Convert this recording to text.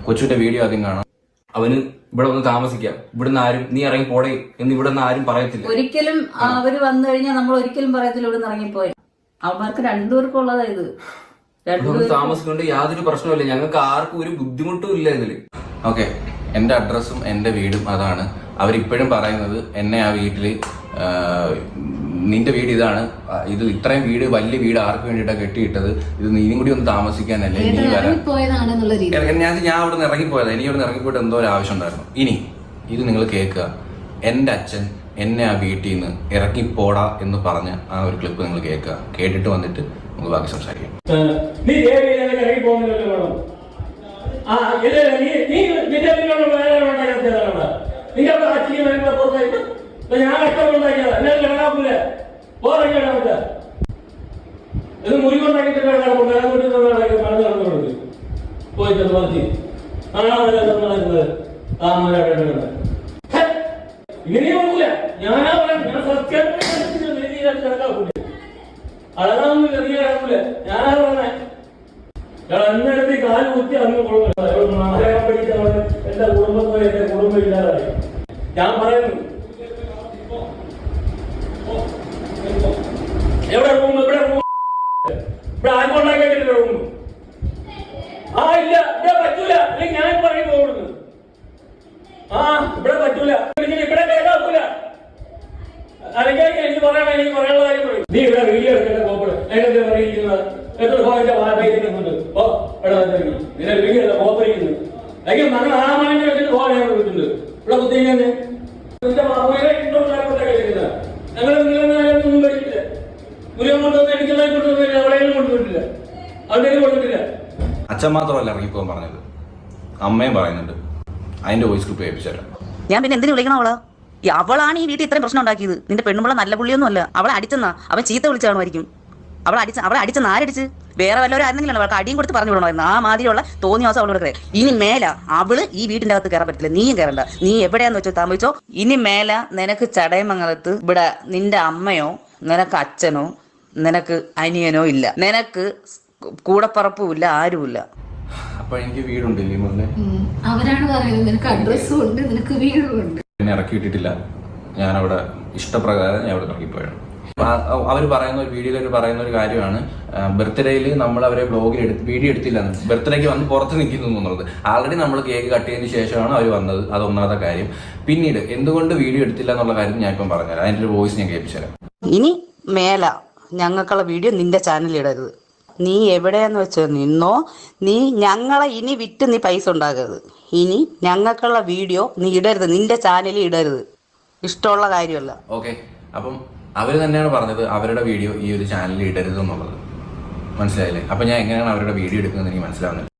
കൊച്ചുവിന്റെ video ആദ്യം കാണാം. അവന് ഇവിടെ വന്ന് താമസിക്കാം, ഇവിടുന്ന് ആരും നീ ഇറങ്ങി പോടേ എന്ന് ഇവിടുന്ന് ആരും പറയത്തില്ല. ഒരിക്കലും അവര് വന്നു കഴിഞ്ഞാൽ നമ്മൾ ഒരിക്കലും പറയത്തില്ല ഇവിടുന്ന് ഇറങ്ങിപ്പോയി. അവന്മാർക്ക് രണ്ടുപേർക്കും ഉള്ളതാ ഇത്. താമസിക്കൊണ്ട് യാതൊരു പ്രശ്നമില്ല, ഞങ്ങൾക്ക് ആർക്കും ഒരു ബുദ്ധിമുട്ടും ഇല്ല ഇതില്. ഓക്കെ, എന്റെ അഡ്രസ്സും എന്റെ വീടും അതാണ്. അവരിപ്പോഴും പറയുന്നത് എന്നെ ആ വീട്ടില് നിന്റെ വീട് ഇതാണ്, ഇത് ഇത്രയും വീട് വലിയ വീട് ആർക്ക് വേണ്ടിയിട്ടാണ് കെട്ടിയിട്ടത്, ഇത് നീനും കൂടി ഒന്ന് താമസിക്കാനല്ലേ നീ വരാൻ. ഞാൻ അവിടെ നിന്ന് ഇറങ്ങിപ്പോയത്, എനിക്ക് അവിടെ നിന്ന് ഇറങ്ങിപ്പോയിട്ട് എന്തോ ഒരു ആവശ്യം ഉണ്ടായിരുന്നു. ഇനി ഇത് നിങ്ങൾ കേൾക്കുക, എന്റെ അച്ഛൻ എന്നെ ആ വീട്ടിൽ നിന്ന് ഇറങ്ങിപ്പോടാ എന്ന് പറഞ്ഞ ആ ഒരു ക്ലിപ്പ് നിങ്ങൾ കേൾക്കുക. കേട്ടിട്ട് വന്നിട്ട് നമുക്ക് ബാക്കി സംസാരിക്കാം. ഞാൻ കഷ്ടമുണ്ടാക്കിയതാ, എന്നെ കിടക്കാപ്പൂല പോറങ്ങിയാ ഇത് മുറിവുണ്ടാക്കിയിട്ട് പോയിട്ട് മതി ഇങ്ങനെയും നോക്കൂല. ഞാനാ പറയാം, ഞാൻ സത്യം കിടക്കാപ്പൂല, അളകാവുന്നില്ല, നീ കിടക്കൂല. ഞാനാ പറഞ്ഞേ എന്നെടുത്ത് കാല് കുത്തി അന്ന് മലയാളം പഠിച്ചവണ് എന്റെ കുടുംബത്തോടെ എന്റെ കുടുംബം ഇല്ലാതായി. ഞാൻ പറയുന്നു, എവിടെ റൂം, ഇവിടെ റൂം, ഇവിടെ ആർക്കൊണ്ടാക്കിയിട്ടില്ല റൂം. ആ ഇല്ല, ഇവിടെ പറ്റൂല, അല്ലെങ്കിൽ ഞാൻ പറയും പോകുന്നു. ആ ഇവിടെ പറ്റൂല, ഇവിടെ കേൾക്കാക്കൂല. അല്ലെങ്കിൽ എനിക്ക് പറയാനുള്ള കാര്യം പറയും. നീ ഇവിടെ വീഡിയോ എടുക്കേണ്ട കോപ്പട് അതിനെന്താ പറയുന്നത്? എത്ര ഫോണിന്റെ വായ്പയുണ്ട് ഓ ഇവിടെ നിന്നെ വീഡിയോ കോപ്പറിക്കുന്നു. അല്ലെങ്കിൽ മകൾ ആ മാൻ്റെ വെച്ചിട്ട് ഫോൺ ഞാൻ വിളിച്ചിട്ടുണ്ട്. ഇവിടെ കുത്തിങ്ങനെ നിന്റെ മാമയെ ഇണ്ടോണ്ടായിക്കൊണ്ടൊക്കെ ചെയ്യുന്നത്. ഞങ്ങൾ നിങ്ങളൊന്നും പഠിക്കില്ല, മുരുകൻ കൊണ്ടുവന്ന് എനിക്കുള്ള കൊണ്ടുവന്നില്ല, അവളെയും കൊണ്ടുവന്നിട്ടില്ല, അവരുടെയും കൊണ്ടുവന്നിട്ടില്ല. അച്ഛൻ മാത്രമല്ല ഇറങ്ങിപ്പോകാൻ പറഞ്ഞത്, അമ്മയും പറയുന്നുണ്ട്. അതിന്റെ വോയിസ് ക്ലിപ്പ് കേൾപ്പിച്ചു തരാം. ഞാൻ പിന്നെ എന്തിനു വിളിക്കണം അവള്? അവളാണ് ഈ വീട്ടിൽ ഇത്രയും പ്രശ്നം ഉണ്ടാക്കിയത്. നിന്റെ പെണ്ണുമ്പള നല്ല പുള്ളിയൊന്നും അല്ല. അവളെ അടിച്ചെന്നാ, അവൻ ചീത്ത വിളിച്ചു കാണുമായിരിക്കും. അവളെ അടിച്ചെന്ന് ആരടിച്ച്? വേറെ വല്ലവരും ആയിരുന്നെങ്കിലും അവൾക്ക് അടിയും കൊടുത്ത് പറഞ്ഞു വിടണമായിരുന്നു. ആ മാതിരിയുള്ള തോന്നിയ ദിവസം അവളോട് കയറി. ഇനി മേല അവള് ഈ വീടിന്റെ അകത്ത് കയറാൻ പറ്റില്ല, നീയും കയറണ്ട. നീ എവിടെയാന്ന് വെച്ചോ താമസിച്ചോ. ഇനി മേല നിനക്ക് ചടയമംഗലത്ത് ഇവിടെ നിന്റെ അമ്മയോ നിനക്ക് അച്ഛനോ നിനക്ക് അനിയനോ ഇല്ല, നിനക്ക് കൂടപ്പറപ്പും ഇല്ല, ആരുമില്ല. അപ്പൊ എനിക്ക് വീടുണ്ടില്ലേ മുന്നേ? അവരാണ് പറയുന്നത് നിനക്ക് അഡ്രസ്സും ഉണ്ട്, നിനക്ക് വീടും ഉണ്ട്. എന്നെ ഇറക്കി വിട്ടിട്ടില്ല, ഞാനവിടെ ഇഷ്ടപ്രകാരം ഞാൻ അവിടെ ഇറങ്ങിപ്പോയാണ്. അവർ പറയുന്ന ഒരു വീഡിയോയിൽ പറയുന്ന ഒരു കാര്യമാണ്, ബർത്ത്ഡേയിൽ നമ്മൾ അവരെ ബ്ലോഗിൽ വീഡിയോ എടുത്തില്ല, ബർത്ത്ഡേക്ക് വന്ന് പുറത്ത് നിൽക്കുന്നു എന്നുള്ളത്. ആൾറെഡി നമ്മൾ കേക്ക് കട്ട് ചെയ്തതിന് ശേഷമാണ് അവർ വന്നത്, അതൊന്നാമത്തെ കാര്യം. പിന്നീട് എന്തുകൊണ്ട് വീഡിയോ എടുത്തില്ല എന്നുള്ള കാര്യം ഞാൻ ഇപ്പം പറഞ്ഞുതരാം. അതിൻ്റെ ഒരു വോയിസ് ഞാൻ കേൾപ്പിച്ചുതരാം. ഇനി മേല ഞങ്ങൾക്കുള്ള വീഡിയോ നിന്റെ ചാനലിൽ ഇടരുത്. നീ എവിടെയാന്ന് വെച്ചോ നിന്നോ. നീ ഞങ്ങളെ ഇനി വിറ്റ് നീ പൈസ ഉണ്ടാക്കരുത്. ഇനി ഞങ്ങൾക്കുള്ള വീഡിയോ നീ ഇടരുത്, നിന്റെ ചാനലിൽ ഇടരുത്. ഇഷ്ടമുള്ള കാര്യമല്ല. ഓക്കെ, അപ്പം അവർ തന്നെയാണ് പറഞ്ഞത് അവരുടെ വീഡിയോ ഈ ഒരു ചാനലിൽ ഇടരുത് എന്നുള്ളത്. മനസ്സിലായില്ലേ? അപ്പം ഞാൻ എങ്ങനെയാണ് അവരുടെ വീഡിയോ എടുക്കുന്നത് എനിക്ക് മനസ്സിലാവുന്നില്ല.